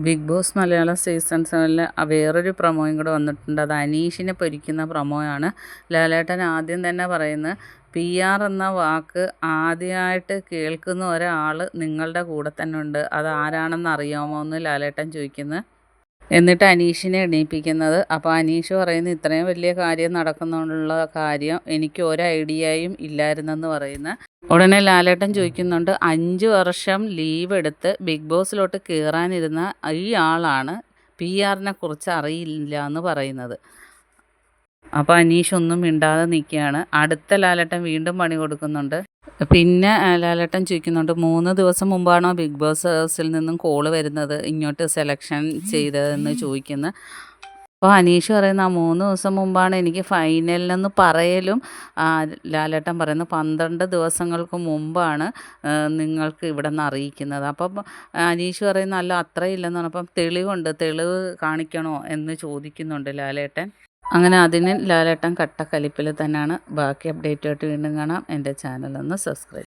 Big boss Malayalam season 7 വേറൊരു പ്രൊമോയും കൂടെ വന്നിട്ടുണ്ട്. അത് അനീഷിനെ പൊരിക്കുന്ന പ്രൊമോയാണ്. ലാലേട്ടൻ ആദ്യം തന്നെ പറയുന്നത്, PR എന്ന വാക്ക് ആദ്യമായിട്ട് കേൾക്കുന്ന ഒരാൾ നിങ്ങളുടെ കൂടെ തന്നെ ഉണ്ട്, അത് ആരാണെന്ന് അറിയാമോ എന്ന് ലാലേട്ടൻ ചോദിക്കുന്നത്. എന്നിട്ട് അനീഷിനെ എണീപ്പിക്കുന്നത്. അപ്പോൾ അനീഷ് പറയുന്നത്, ഇത്രയും വലിയ കാര്യം നടക്കുന്നുള്ള കാര്യം എനിക്ക് ഒരു ഐഡിയയും ഇല്ലായിരുന്നെന്ന് പറയുന്നത്. ഉടനെ ലാലേട്ടൻ ചോദിക്കുന്നുണ്ട്, 5 വർഷം ലീവ് എടുത്ത് ബിഗ് ബോസിലോട്ട് കയറാനിരുന്ന ഈ ആളാണ് PR കുറിച്ച് അറിയില്ല എന്ന് പറയുന്നത്. അപ്പോൾ അനീഷ് ഒന്നും മിണ്ടാതെ നിൽക്കുകയാണ്. അടുത്ത ലാലേട്ടൻ വീണ്ടും പണി കൊടുക്കുന്നുണ്ട്. പിന്നെ ലാലേട്ടൻ ചോദിക്കുന്നുണ്ട്, 3 ദിവസം മുമ്പാണോ ബിഗ് ബോസ് ഹൗസിൽ നിന്നും കോള് വരുന്നത് ഇങ്ങോട്ട് സെലക്ഷൻ ചെയ്തതെന്ന് ചോദിക്കുന്നു. അപ്പോൾ അനീഷ് പറയുന്ന, ആ 3 ദിവസം മുമ്പാണ് എനിക്ക് ഫൈനലിനെന്ന് പറയലും ലാലേട്ടൻ പറയുന്നത് 12 ദിവസങ്ങൾക്ക് മുമ്പാണ് നിങ്ങൾക്ക് ഇവിടെ നിന്ന് അറിയിക്കുന്നത്. അപ്പം അനീഷ് പറയുന്ന, അല്ല അത്രയില്ലെന്ന് പറഞ്ഞപ്പം തെളിവുണ്ട്, തെളിവ് കാണിക്കണോ എന്ന് ചോദിക്കുന്നുണ്ട് ലാലേട്ടൻ. അങ്ങനെ അതിന് ലാലേട്ടൻ കട്ടക്കലിപ്പിൽ തന്നെയാണ്. ബാക്കി അപ്ഡേറ്റുമായിട്ട് വീണ്ടും കാണാം. എൻ്റെ ചാനലൊന്ന് സബ്സ്ക്രൈബ്.